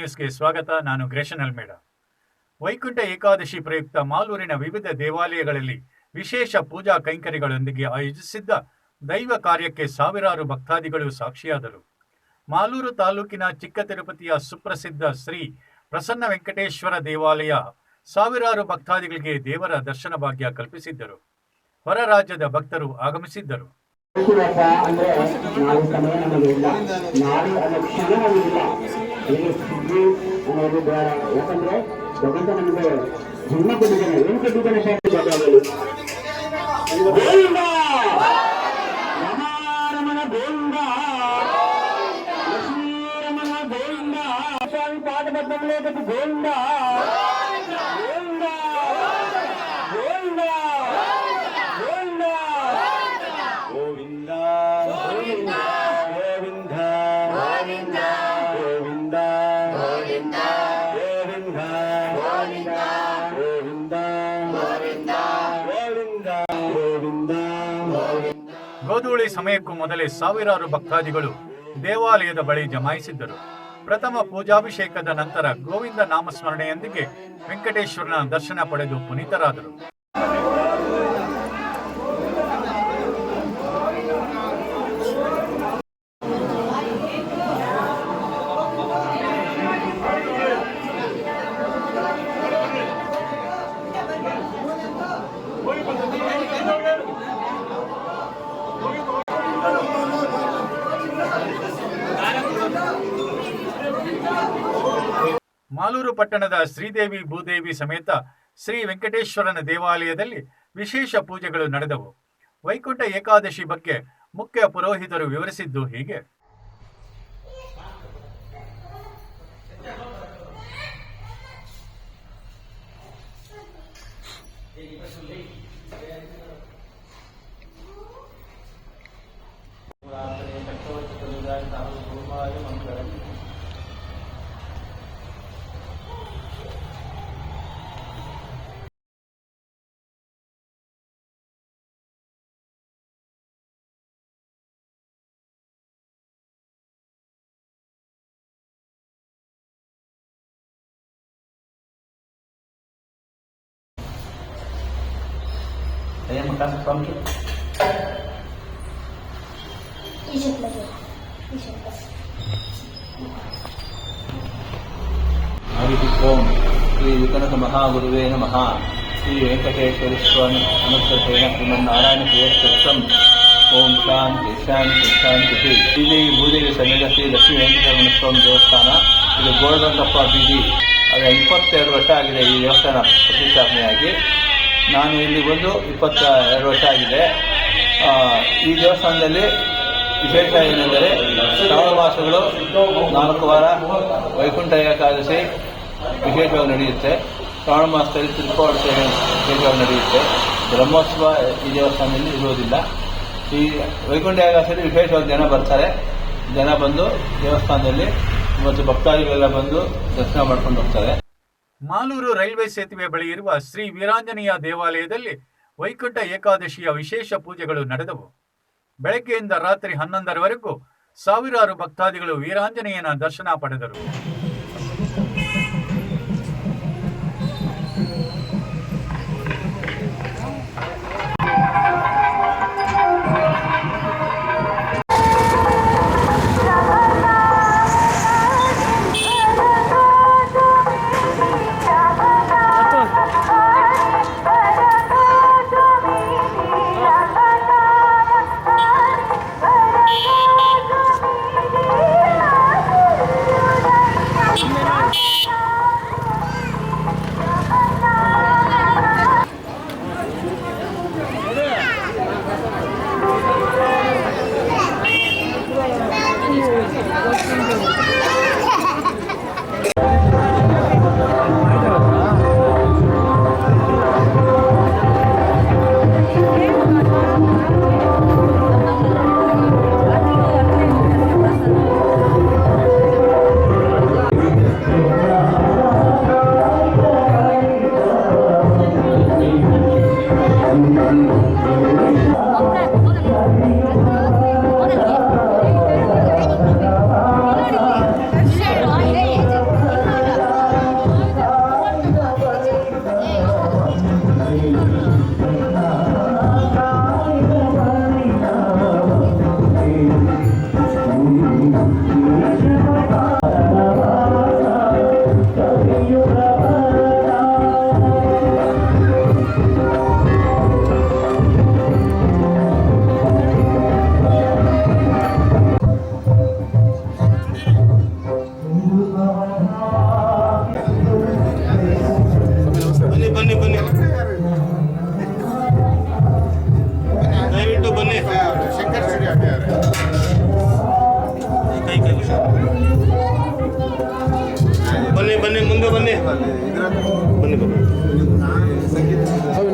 ನ್ಯೂಸ್ಗೆ ಸ್ವಾಗತ. ನಾನು ಗ್ರೇಷನ್ ಅಲ್ಮೇಡ. ವೈಕುಂಠ ಏಕಾದಶಿ ಪ್ರಯುಕ್ತ ಮಾಲೂರಿನ ವಿವಿಧ ದೇವಾಲಯಗಳಲ್ಲಿ ವಿಶೇಷ ಪೂಜಾ ಕೈಂಕರ್ಯಗಳೊಂದಿಗೆ ಆಯೋಜಿಸಿದ್ದ ದೈವ ಕಾರ್ಯಕ್ಕೆ ಸಾವಿರಾರು ಭಕ್ತಾದಿಗಳು ಸಾಕ್ಷಿಯಾದರು. ಮಾಲೂರು ತಾಲೂಕಿನ ಚಿಕ್ಕ ತಿರುಪತಿಯ ಸುಪ್ರಸಿದ್ಧ ಶ್ರೀ ಪ್ರಸನ್ನ ವೆಂಕಟೇಶ್ವರ ದೇವಾಲಯ ಸಾವಿರಾರು ಭಕ್ತಾದಿಗಳಿಗೆ ದೇವರ ದರ್ಶನ ಭಾಗ್ಯ ಕಲ್ಪಿಸಿದ್ದರು. ಹೊರ ರಾಜ್ಯದ ಭಕ್ತರು ಆಗಮಿಸಿದ್ದರು. ಅಂದ್ರೆ ನಾವು ಸಮಯ ನಮಗೆ ಇಲ್ಲ, ನಾಳೆ ಅನ್ನೋ ಕ್ಷಣ ನಮಗಿಲ್ಲ. ಈಗ ಸುದ್ದಿ ಅನ್ನೋದು ಬೇಡ. ಯಾಕಂದ್ರೆ ಭಗವಂತ ನಮಗೆ ಜನ್ಮ ಕೊಟ್ಟಿದ್ದಾನೆ. ಏನ್ ಕೊಟ್ಟಿದ್ದಾನೆ? ಗೋವಿಂದ ರಮಾರಮಣ ಗೋವಿಂದ, ಲಕ್ಷ್ಮೀರಮಣ ಗೋವಿಂದ, ಸ್ವಾಮಿ ಪಾಠ ಬದ್ಧಗಳೇ ಗೋವಿಂದ ಗೋಧೂಳಿ ಸಮಯಕ್ಕೂ ಮೊದಲೇ ಸಾವಿರಾರು ಭಕ್ತಾದಿಗಳು ದೇವಾಲಯದ ಬಳಿ ಜಮಾಯಿಸಿದ್ದರು. ಪ್ರಥಮ ಪೂಜಾಭಿಷೇಕದ ನಂತರ ಗೋವಿಂದ ನಾಮಸ್ಮರಣೆಯೊಂದಿಗೆ ವೆಂಕಟೇಶ್ವರನ ದರ್ಶನ ಪಡೆದು ಪುನೀತರಾದರು. ಮಾಲೂರು ಪಟ್ಟಣದ ಶ್ರೀದೇವಿ ಭೂದೇವಿ ಸಮೇತ ಶ್ರೀ ವೆಂಕಟೇಶ್ವರನ ದೇವಾಲಯದಲ್ಲಿ ವಿಶೇಷ ಪೂಜೆಗಳು ನಡೆದವು. ವೈಕುಂಠ ಏಕಾದಶಿ ಬಗ್ಗೆ ಮುಖ್ಯ ಪುರೋಹಿತರು ವಿವರಿಸಿದ್ದು ಹೀಗೆ. Saya makan pumpkin. Hari Om Sri Vikanaka Mahagurave Namaha. Sri Venkateshwara Swami Anusratena Srimanarayana Priyastam. Om Shanti Shanti Shanti. Sridevi Bhudevi Sameda Sri Lakshmi Venkateshwara Swami ದೇವಸ್ಥಾನ. ಇದು ಗೋಲ್ಡಂಕಪ್ಪ ಬೀದಿ. ಅದು 22 ವರ್ಷ ಆಗಿದೆ ಈ ದೇವಸ್ಥಾನ ಪ್ರತಿಷ್ಠಾಪನೆಯಾಗಿ. ನಾನು ಇಲ್ಲಿ ಬಂದು 22 ವರ್ಷ ಆಗಿದೆ. ಈ ದೇವಸ್ಥಾನದಲ್ಲಿ ವಿಶೇಷ ಏನೆಂದರೆ ಶ್ರಾವಣ ಮಾಸಗಳು 4 ವಾರ ವೈಕುಂಠ ಏಕಾದಶಿ ವಿಶೇಷವಾಗಿ ನಡೆಯುತ್ತೆ. ಶ್ರಾವಣ ಮಾಸದಲ್ಲಿ ತಿರುಪತಿ ವಿಶೇಷವಾಗಿ ನಡೆಯುತ್ತೆ. ಬ್ರಹ್ಮೋತ್ಸವ ಈ ದೇವಸ್ಥಾನದಲ್ಲಿ ಇರುವುದಿಲ್ಲ. ಈ ವೈಕುಂಠ ಏಕಾದಶಿಯಲ್ಲಿ ವಿಶೇಷವಾಗಿ ಜನ ಬರ್ತಾರೆ. ಜನ ಬಂದು ದೇವಸ್ಥಾನದಲ್ಲಿ ಮತ್ತು ಭಕ್ತಾದಿಗಳೆಲ್ಲ ಬಂದು ದರ್ಶನ ಮಾಡ್ಕೊಂಡು ಹೋಗ್ತಾರೆ. ಮಾಲೂರು ರೈಲ್ವೆ ಸೇತುವೆ ಬಳಿ ಇರುವ ಶ್ರೀ ವೀರಾಂಜನೇಯ ದೇವಾಲಯದಲ್ಲಿ ವೈಕುಂಠ ಏಕಾದಶಿಯ ವಿಶೇಷ ಪೂಜೆಗಳು ನಡೆದವು. ಬೆಳಗ್ಗೆಯಿಂದ ರಾತ್ರಿ 11ರವರೆಗೂ ಸಾವಿರಾರು ಭಕ್ತಾದಿಗಳು ವೀರಾಂಜನೇಯನ ದರ್ಶನ ಪಡೆದರು.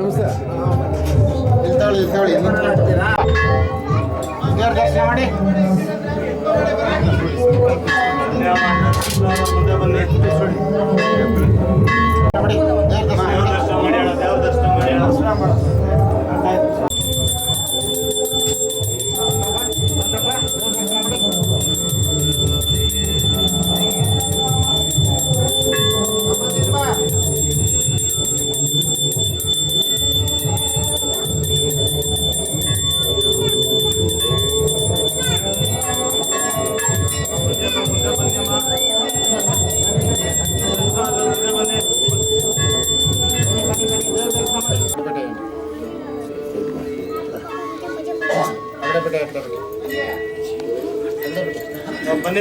ನಮಸ್ತೆ. ಇಲ್ತಾಳಿ ನಿಂತ್ಕೊಳ್ತೀರಾ? ದೇವ್ರ ದರ್ಶನ ಮಾಡಿ.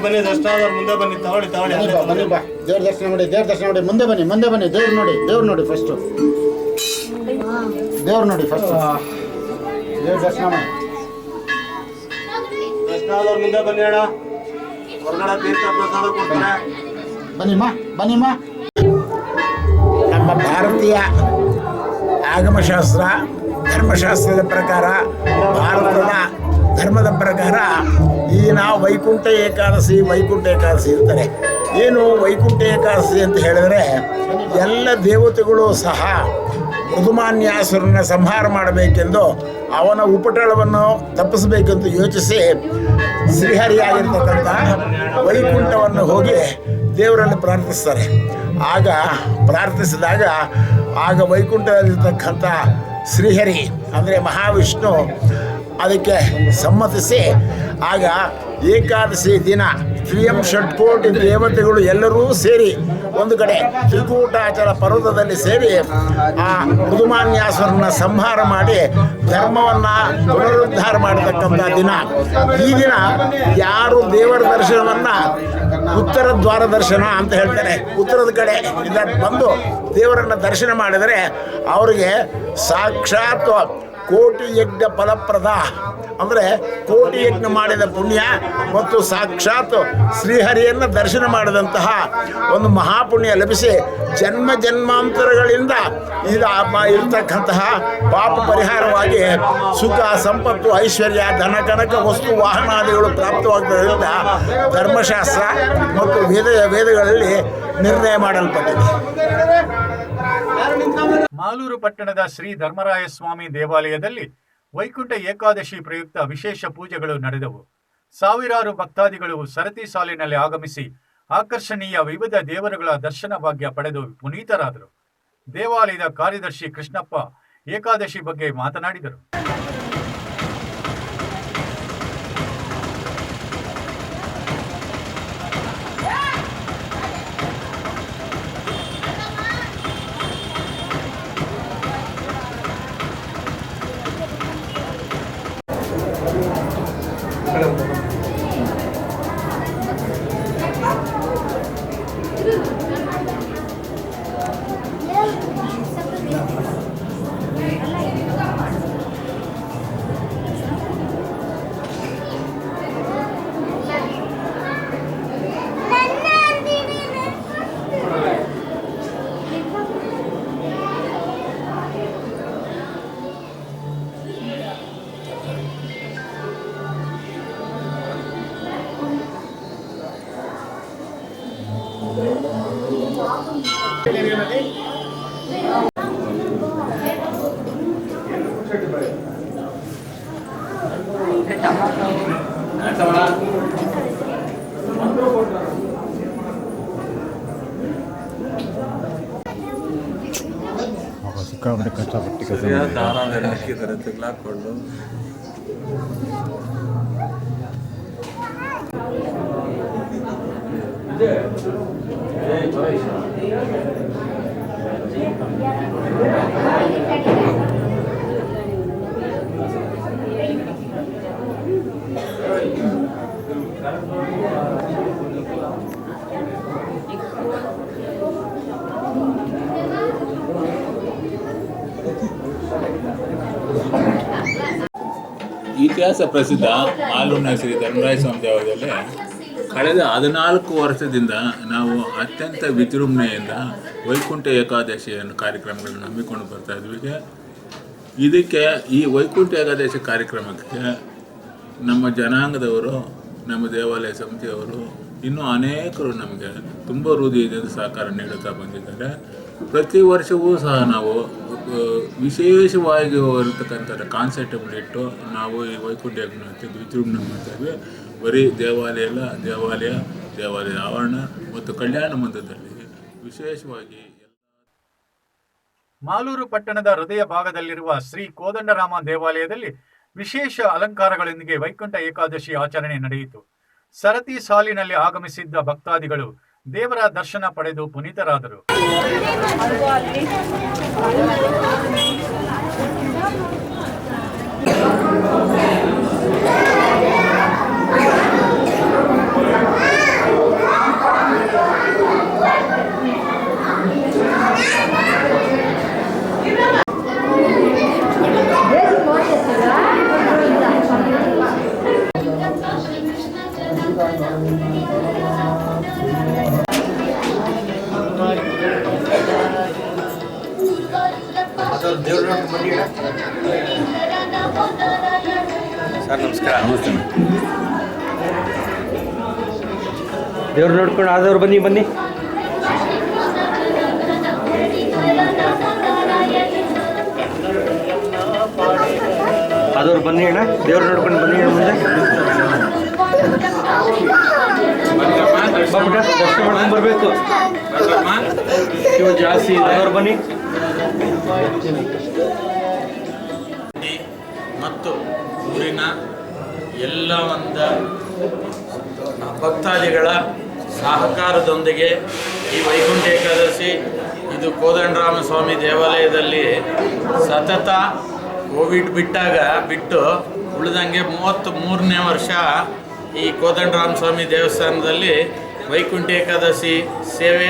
ಬನ್ನಿ ದರ್ಶನ ಮುಂದೆ ಬನ್ನಿ ತಗೊಳ್ಳಿ ಬನ್ನಿ ಬಾ. ದೇವ್ರ ದರ್ಶನ ಮಾಡಿ. ಮುಂದೆ ಬನ್ನಿ. ದೇವ್ರು ನೋಡಿ ಫಸ್ಟ್. ದೇವ್ರ ದರ್ಶನ ಮಾಡಿ. ದರ್ಶನ ಆದವ್ರು ಮುಂದೆ ಬನ್ನಿ ಅಣ್ಣ. ಹೊರಗಡೆ ತೀರ್ಥ ಪ್ರಸಾದ ಕೊಡ್ತಾರೆ. ಬನ್ನಿಮ್ಮ. ನಮ್ಮ ಭಾರತೀಯ ಆಗಮಶಾಸ್ತ್ರ ಧರ್ಮಶಾಸ್ತ್ರದ ಪ್ರಕಾರ, ಭಾರತದ ಧರ್ಮದ ಪ್ರಕಾರ ಈ ನಾವು ವೈಕುಂಠ ಏಕಾದಶಿ ಇರ್ತಾರೆ. ಏನು ವೈಕುಂಠ ಏಕಾದಶಿ ಅಂತ ಹೇಳಿದ್ರೆ ಎಲ್ಲ ದೇವತೆಗಳು ಸಹ ಮೃದುಮಾನ್ಯಾಸುರನ ಸಂಹಾರ ಮಾಡಬೇಕೆಂದು ಅವನ ಉಪಟಳವನ್ನು ತಪ್ಪಿಸಬೇಕೆಂದು ಯೋಚಿಸಿ ಶ್ರೀಹರಿಯಾಗಿರ್ತಕ್ಕಂಥ ವೈಕುಂಠವನ್ನು ಹೋಗಿ ದೇವರಲ್ಲಿ ಪ್ರಾರ್ಥಿಸ್ತಾರೆ. ಪ್ರಾರ್ಥಿಸಿದಾಗ ವೈಕುಂಠದಲ್ಲಿರ್ತಕ್ಕಂಥ ಶ್ರೀಹರಿ ಅಂದರೆ ಮಹಾವಿಷ್ಣು ಅದಕ್ಕೆ ಸಮ್ಮತಿಸಿ ಏಕಾದಶಿ ದಿನ ತ್ರಿಯಂ ಷಟ್ಕೋಟಿ ದೇವತೆಗಳು ಎಲ್ಲರೂ ಸೇರಿ ಒಂದು ಕಡೆ ತ್ರಿಕೂಟಾಚಲ ಪರ್ವತದಲ್ಲಿ ಸೇರಿ ಆ ಮೃದುಮಾನ್ಯಾಸುರನ ಸಂಹಾರ ಮಾಡಿ ಧರ್ಮವನ್ನು ಪುನರುದ್ಧಾರ ಮಾಡತಕ್ಕಂಥ ದಿನ. ಈ ದಿನ ಯಾರು ದೇವರ ದರ್ಶನವನ್ನು ಉತ್ತರ ದ್ವಾರ ದರ್ಶನ ಅಂತ ಹೇಳ್ತಾರೆ, ಉತ್ತರದ ಕಡೆ ಬಂದು ದೇವರನ್ನು ದರ್ಶನ ಮಾಡಿದರೆ ಅವರಿಗೆ ಸಾಕ್ಷಾತ್ ಕೋಟಿ ಯಜ್ಞ ಫಲಪ್ರದ ಅಂದರೆ ಕೋಟಿ ಯಜ್ಞ ಮಾಡಿದ ಪುಣ್ಯ ಮತ್ತು ಸಾಕ್ಷಾತ್ ಶ್ರೀಹರಿಯನ್ನು ದರ್ಶನ ಮಾಡಿದಂತಹ ಒಂದು ಮಹಾಪುಣ್ಯ ಲಭಿಸಿ ಜನ್ಮಾಂತರಗಳಿಂದ ಇರತಕ್ಕಂತಹ ಪಾಪ ಪರಿಹಾರವಾಗಿ ಸುಖ ಸಂಪತ್ತು ಐಶ್ವರ್ಯ ಧನ ಕನಕ ವಸ್ತು ವಾಹನಾದಿಗಳು ಪ್ರಾಪ್ತವಾಗುವುದರಿಂದ ಧರ್ಮಶಾಸ್ತ್ರ ಮತ್ತು ವೇದಗಳಲ್ಲಿ ನಿರ್ಣಯ ಮಾಡಲ್ಪಟ್ಟಿದೆ. ಮಾಲೂರು ಪಟ್ಟಣದ ಶ್ರೀ ಧರ್ಮರಾಯ ಸ್ವಾಮಿ ದೇವಾಲಯದಲ್ಲಿ ವೈಕುಂಠ ಏಕಾದಶಿ ಪ್ರಯುಕ್ತ ವಿಶೇಷ ಪೂಜೆಗಳು ನಡೆದವು. ಸಾವಿರಾರು ಭಕ್ತಾದಿಗಳು ಸರತಿ ಸಾಲಿನಲ್ಲಿ ಆಗಮಿಸಿ ಆಕರ್ಷಣೀಯ ವಿವಿಧ ದೇವರುಗಳ ದರ್ಶನ ಭಾಗ್ಯ ಪಡೆದು ಪುನೀತರಾದರು. ದೇವಾಲಯದ ಕಾರ್ಯದರ್ಶಿ ಕೃಷ್ಣಪ್ಪ ಏಕಾದಶಿ ಬಗ್ಗೆ ಮಾತನಾಡಿದರು. ಸಿಕ್ಕಾಪಟ್ಟೆ ಕಷ್ಟಪಟ್ಟು ಕೆಲಸ ದಾರ ಹಾಕಿದ್ದಾರೆ ತೆಗ್ಲಾಕೊಂಡು ಇತಿಹಾಸ ಪ್ರಸಿದ್ಧ ಮಾಲೂರಿನ ಶ್ರೀ ಧರ್ಮರಾಯ ಸ್ವಾಮಿ ದೇವಾಲಯದಲ್ಲಿ ಕಳೆದ 14 ವರ್ಷದಿಂದ ನಾವು ಅತ್ಯಂತ ವಿಜೃಂಭಣೆಯಿಂದ ವೈಕುಂಠ ಏಕಾದಶಿಯನ್ನು ಕಾರ್ಯಕ್ರಮಗಳನ್ನು ಹಮ್ಮಿಕೊಂಡು ಬರ್ತಾ ಇದ್ವಿ. ಇದಕ್ಕೆ ಈ ವೈಕುಂಠ ಏಕಾದಶಿ ಕಾರ್ಯಕ್ರಮಕ್ಕೆ ನಮ್ಮ ಜನಾಂಗದವರು, ನಮ್ಮ ದೇವಾಲಯ ಸಮಿತಿಯವರು, ಇನ್ನೂ ಅನೇಕರು ನಮಗೆ ತುಂಬ ಹೃದಯದಿಂದ ಸಹಕಾರ ನೀಡುತ್ತಾ ಬಂದಿದ್ದಾರೆ. ಪ್ರತಿ ವರ್ಷವೂ ಸಹ ನಾವು ವಿಶೇಷವಾಗಿ ಇರತಕ್ಕಂಥ ಕಾನ್ಸೆಪ್ಟ್ಗಳಿಟ್ಟು ನಾವು ಈ ವೈಕುಂಠ ಏಕಾದಶಿ ವಿಜೃಂಭಣೆ ಮಾಡ್ತಾಯಿದ್ವಿ. ಬರೀ ದೇವಾಲಯದ ಆವರಣ ಮತ್ತು ಕಲ್ಯಾಣ ಮಂದಿರದಲ್ಲಿ ವಿಶೇಷವಾಗಿ. ಮಾಲೂರು ಪಟ್ಟಣದ ಹೃದಯ ಭಾಗದಲ್ಲಿರುವ ಶ್ರೀ ಕೋದಂಡರಾಮ ದೇವಾಲಯದಲ್ಲಿ ವಿಶೇಷ ಅಲಂಕಾರಗಳೊಂದಿಗೆ ವೈಕುಂಠ ಏಕಾದಶಿ ಆಚರಣೆ ನಡೆಯಿತು. ಸರತಿ ಸಾಲಿನಲ್ಲಿ ಆಗಮಿಸಿದ್ದ ಭಕ್ತಾದಿಗಳು ದೇವರ ದರ್ಶನ ಪಡೆದು ಪುನೀತರಾದರು. ಸರ್ ನಮಸ್ಕಾರ. ನಮಸ್ತೆ. ದೇವ್ರು ನೋಡ್ಕೊಂಡು ಆದವ್ರು ಬನ್ನಿ. ಆದವ್ರು ಬನ್ನಿ ಅಣ್ಣ, ದೇವ್ರು ನೋಡ್ಕೊಂಡು ಬನ್ನಿ ಅಣ್ಣ. ಮುಂದೆ ದರ್ಶನ ಮಾಡ್ಕೊಂಡು ಬರಬೇಕು. ಜಾಸ್ತಿ ಆದವ್ರು ಬನ್ನಿ. ಮತ್ತು ಊರಿನ ಎಲ್ಲ ಭಕ್ತಾದಿಗಳ ಸಹಕಾರದೊಂದಿಗೆ ಈ ವೈಕುಂಠ ಏಕಾದಶಿ ಇದು ಕೋದಂಡರಾಮ ಸ್ವಾಮಿ ದೇವಾಲಯದಲ್ಲಿ ಸತತ ಕೋವಿಡ್ ಬಿಟ್ಟು ಉಳಿದಂಗೆ 33ನೇ ವರ್ಷ ಈ ಕೋದಂಡರಾಮ ಸ್ವಾಮಿ ದೇವಸ್ಥಾನದಲ್ಲಿ ವೈಕುಂಠ ಏಕಾದಶಿ ಸೇವೆ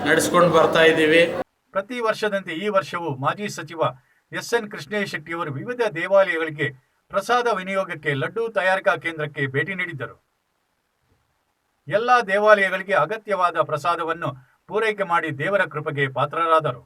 ನಡೆಸ್ಕೊಂಡು ಬರ್ತಾ ಇದ್ದೀವಿ. ಪ್ರತಿ ವರ್ಷದಂತೆ ಈ ವರ್ಷವೂ ಮಾಜಿ ಸಚಿವ ಎಸ್.ಎನ್. ಕೃಷ್ಣೇಶ್ ಶೆಟ್ಟಿಯವರು ವಿವಿಧ ದೇವಾಲಯಗಳಿಗೆ ಪ್ರಸಾದ ವಿನಿಯೋಗಕ್ಕೆ ಲಡ್ಡು ತಯಾರಿಕಾ ಕೇಂದ್ರಕ್ಕೆ ಭೇಟಿ ನೀಡಿದ್ದರು. ಎಲ್ಲ ದೇವಾಲಯಗಳಿಗೆ ಅಗತ್ಯವಾದ ಪ್ರಸಾದವನ್ನು ಪೂರೈಕೆ ಮಾಡಿ ದೇವರ ಕೃಪೆಗೆ ಪಾತ್ರರಾದರು.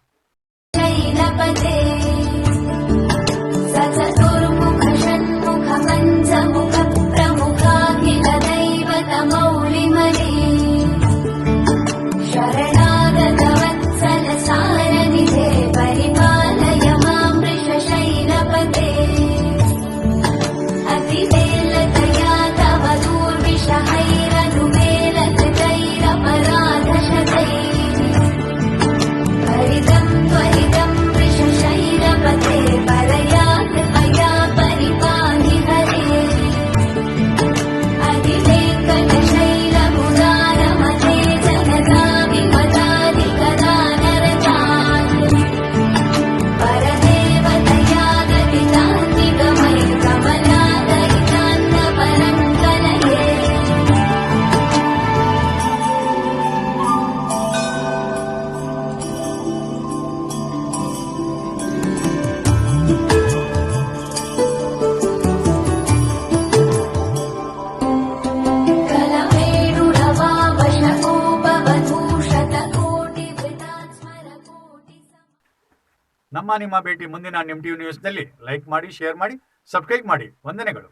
ನಿಮ್ಮ ಭೇಟಿ ಮುಂದಿನ ನಿಮ್ ಟಿವಿ ನ್ಯೂಸ್ನಲ್ಲಿ. ಲೈಕ್ ಮಾಡಿ, ಶೇರ್ ಮಾಡಿ, ಸಬ್ಸ್ಕ್ರೈಬ್ ಮಾಡಿ. ವಂದನೆಗಳು.